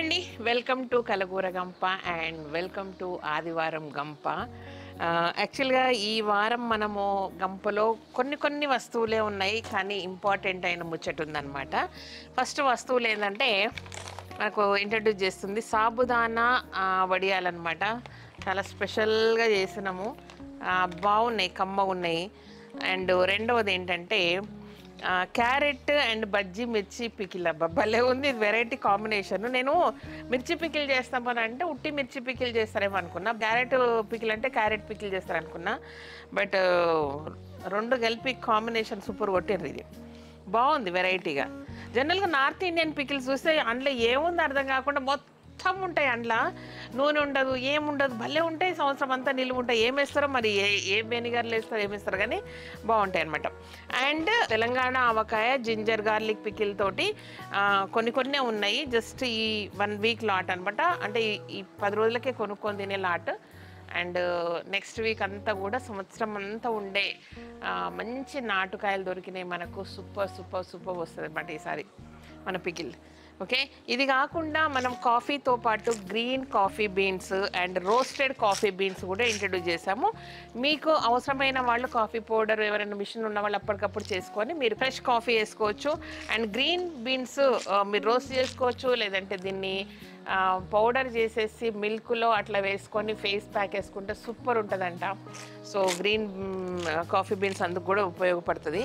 అండి, welcome to కలగూర గంప and welcome to ఆదివారం గంప. యాక్చువల్గా ఈ వారం మనము గంపలో కొన్ని వస్తువులే ఉన్నాయి, కానీ ఇంపార్టెంట్ అయిన ముచ్చట ఉందన్నమాట. ఫస్ట్ వస్తువులు ఏంటంటే మనకు ఇంట్రడ్యూస్ చేస్తుంది సాబుదానా వడియాలన్నమాట. చాలా స్పెషల్గా చేసినాము, బాగున్నాయి, కమ్మ ఉన్నాయి. అండ్ రెండవది ఏంటంటే క్యారెట్ అండ్ బజ్జీ మిర్చి పికిల్. అబ్బా భలే ఉంది, వెరైటీ కాంబినేషన్. నేను మిర్చి పికిల్ చేస్తామని అంటే ఉట్టి మిర్చి పికిల్ చేస్తారేమో అనుకున్నా, క్యారెట్ పికిల్ అంటే క్యారెట్ పికిల్ చేస్తారనుకున్నా. బట్ రెండు కలిపి కాంబినేషన్ సూపర్ కొట్టిర్రు. ఇది బాగుంది వెరైటీగా. జనరల్గా నార్త్ ఇండియన్ పికిల్స్ చూస్తే అందులో ఏముంది అర్థం కాకుండా మొత్తం ఉంటాయి, అందులో నూనె ఉండదు, ఏముండదు, భలే ఉంటాయి, సంవత్సరం అంతా నిలువ ఉంటాయి. ఏం వేస్తారో మరి, ఏ వెనిగర్లు వేస్తారో ఏమేస్తారో కానీ బాగుంటాయి అనమాట. And Telangana avakaya ginger garlic pickle తోటి కొన్ని ఉన్నాయి. జస్ట్ ఈ 1 వీక్ లాట్ అనమాట, అంటే ఈ 10 రోజులకే కొనుక్కొని తినే లాట్. అండ్ నెక్స్ట్ వీక్ అంతా కూడా సంవత్సరం అంతా ఉండే మంచి నాటుకాయలు దొరికినాయి మనకు. సూపర్ వస్తుంది అనమాట ఈసారి మన పికిల్. ఓకే, ఇది కాకుండా మనం కాఫీతో పాటు green coffee beans and roasted coffee beans కూడా ఇంట్రడ్యూస్ చేసాము. మీకు అవసరమైన వాళ్ళు కాఫీ పౌడర్ ఎవరైనా మిషన్ ఉన్న వాళ్ళు అప్పటికప్పుడు చేసుకొని మీరు ఫ్రెష్ కాఫీ వేసుకోవచ్చు. అండ్ గ్రీన్ బీన్స్ మీరు రోస్ట్ చేసుకోవచ్చు, లేదంటే దీన్ని పౌడర్ చేసేసి మిల్క్లో అట్లా వేసుకొని ఫేస్ ప్యాక్ వేసుకుంటే సూపర్ ఉంటుందంట. సో గ్రీన్ కాఫీ బీన్స్ అందుకు కూడా ఉపయోగపడుతుంది.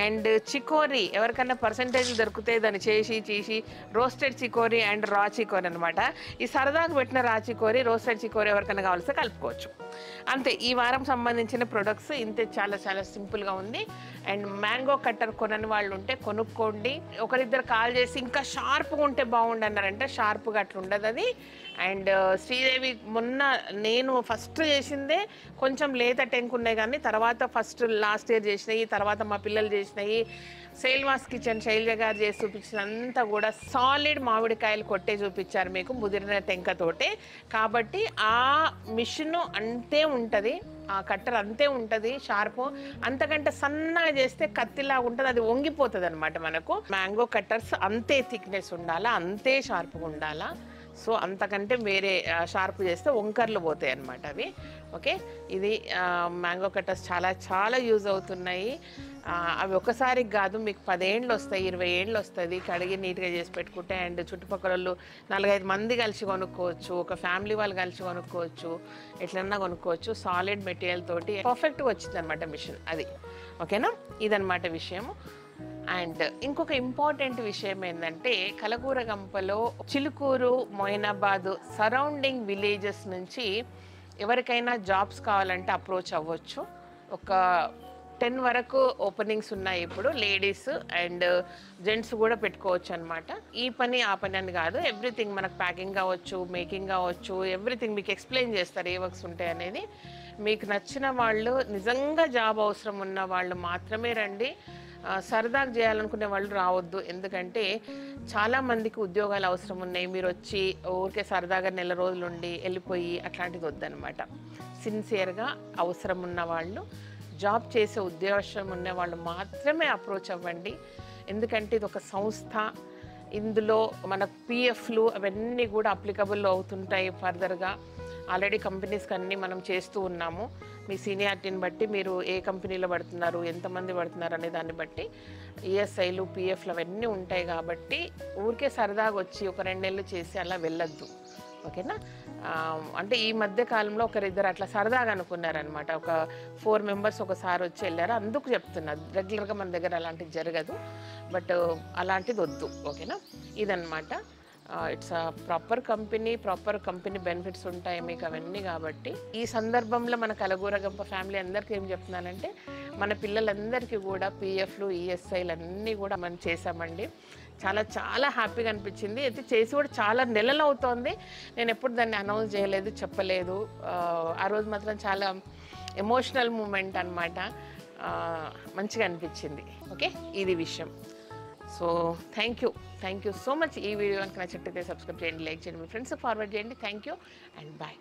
అండ్ చికోరీ ఎవరికైనా పర్సంటేజ్ దొరికితే దాన్ని చేసి రోస్టెడ్ చికోరీ అండ్ రా చికోరీ అనమాట. ఈ సరదాకు పెట్టిన రా చికోరీ, రోస్టెడ్ చికోరీ ఎవరికైనా కావాల్సి కలుపుకోవచ్చు. అంతే, ఈ వారం సంబంధించిన ప్రొడక్ట్స్ ఇంతే. చాలా సింపుల్గా ఉంది. అండ్ మ్యాంగో కట్టర్ కొనని వాళ్ళు ఉంటే కొనుక్కోండి. ఒకరిద్దరు కాల్ చేసి ఇంకా షార్ప్గా ఉంటే బాగుండు అన్నారంటే షార్ప్గా అట్లా ఉండదు అది. అండ్ శ్రీదేవి మొన్న నేను ఫస్ట్ చేసిందే కొంచెం లేత టెంక్ ఉన్నాయి, కానీ తర్వాత ఫస్ట్ లాస్ట్ ఇయర్ చేసినాయి, తర్వాత మా పిల్లలు చేసినాయి, సేల్వాస్ కిచెన్ శైలజ గారు చేసి చూపించినంతా కూడా సాలిడ్ మామిడికాయలు కొట్టే చూపించారు మీకు ముదిరిన టెంకతోటే. కాబట్టి ఆ మిషన్ అంతే ఉంటుంది, ఆ కట్టర్ అంతే ఉంటుంది షార్పు. అంతకంటే సన్నగా చేస్తే కత్తిలా ఉంటుంది, అది వంగిపోతుంది అనమాట. మనకు మ్యాంగో కట్టర్స్ అంతే థిక్నెస్ ఉండాలా, అంతే షార్ప్గా ఉండాలా. సో అంతకంటే వేరే షార్ప్ చేస్తే వంకర్లు పోతాయి అన్నమాట అవి. ఓకే, ఇది మ్యాంగో కట్టర్స్ చాలా యూజ్ అవుతున్నాయి. అవి ఒకసారికి కాదు, మీకు 10 ఏళ్ళు వస్తాయి, 20 ఏళ్ళు వస్తుంది కడిగి నీట్గా చేసి పెట్టుకుంటే. అండ్ చుట్టుపక్కల వాళ్ళు 4-5 మంది కలిసి కొనుక్కోవచ్చు, ఒక ఫ్యామిలీ వాళ్ళు కలిసి కొనుక్కోవచ్చు, ఎట్లన్నా కొనుక్కోవచ్చు. సాలిడ్ మెటీరియల్ తోటి పర్ఫెక్ట్గా వచ్చింది అనమాట మిషన్ అది. ఓకేనా, ఇదనమాట విషయము. అండ్ ఇంకొక ఇంపార్టెంట్ విషయం ఏంటంటే కలగూర గంపలో చిలుకూరు, మొయినాబాద్ సరౌండింగ్ విలేజెస్ నుంచి ఎవరికైనా జాబ్స్ కావాలంటే అప్రోచ్ అవ్వచ్చు. ఒక 10 వరకు ఓపెనింగ్స్ ఉన్నాయి ఇప్పుడు. లేడీస్ అండ్ జెంట్స్ కూడా పెట్టుకోవచ్చు అనమాట. ఈ పని ఆ పని అని కాదు, ఎవ్రీథింగ్ మనకు ప్యాకింగ్ కావచ్చు, మేకింగ్ కావచ్చు, ఎవ్రీథింగ్ మీకు ఎక్స్ప్లెయిన్ చేస్తారు ఏ వర్క్స్ ఉంటాయి అనేది. మీకు నచ్చిన వాళ్ళు, నిజంగా జాబ్ అవసరం ఉన్న వాళ్ళు మాత్రమే రండి. సరదాగా చేయాలనుకునే వాళ్ళు రావద్దు, ఎందుకంటే చాలామందికి ఉద్యోగాలు అవసరం ఉన్నాయి. మీరు వచ్చి ఊరికే సరదాగా నెల రోజులు ఉండి వెళ్ళిపోయి అట్లాంటిది వద్దనమాట. సిన్సియర్గా అవసరం ఉన్న వాళ్ళు, జాబ్ చేసే ఉద్దేశం ఉన్న వాళ్ళు మాత్రమే అప్రోచ్ అవ్వండి. ఎందుకంటే ఇది ఒక సంస్థ, ఇందులో మన పిఎఫ్లు అవన్నీ కూడా అప్లికబుల్ అవుతుంటాయి ఫర్దర్గా. ఆల్రెడీ కంపెనీస్కి అన్నీ మనం చేస్తూ ఉన్నాము. మీ సీనియారిటీని బట్టి మీరు ఏ కంపెనీలో పడుతున్నారు, ఎంతమంది పడుతున్నారు అనే దాన్ని బట్టి ఈఎస్ఐలు, పిఎఫ్లు అవన్నీ ఉంటాయి. కాబట్టి ఊరికే సరదాగా వచ్చి ఒక 2 నెలలు చేసి అలా వెళ్ళొద్దు. ఓకేనా, అంటే ఈ మధ్య కాలంలో ఒకరిద్దరు అట్లా సరదాగా అనుకున్నారనమాట. ఒక 4 మెంబర్స్ ఒకసారి వచ్చి వెళ్ళారు, అందుకు చెప్తున్నారు. రెగ్యులర్గా మన దగ్గర అలాంటిది జరగదు, బట్ అలాంటిది వద్దు. ఓకేనా, ఇదన్నమాట. ఇట్స్ ప్రాపర్ కంపెనీ బెనిఫిట్స్ ఉంటాయి మీకు అవన్నీ. కాబట్టి ఈ సందర్భంలో మన కలగూర గంప ఫ్యామిలీ అందరికీ ఏం చెప్తున్నానంటే మన పిల్లలందరికీ కూడా పిఎఫ్లు, ఈఎస్ఐలు అన్నీ కూడా మనం చేసామండి. చాలా హ్యాపీగా అనిపించింది. అయితే చేసి కూడా చాలా నెలలు అవుతోంది. నేను ఎప్పుడు దాన్ని అనౌన్స్ చేయలేదు, చెప్పలేదు. ఆ రోజు మాత్రం చాలా ఎమోషనల్ మూమెంట్ అనమాట. మంచిగా అనిపించింది. ఓకే, ఇది విషయం. So thank you so much. ఈ వీడియో కనుక నచ్చినట్లయితే సబ్స్క్రైబ్ చేయండి, లైక్ చేయండి, మీ ఫ్రెండ్స్కి ఫార్వర్డ్ చేయండి. Thank you and bye.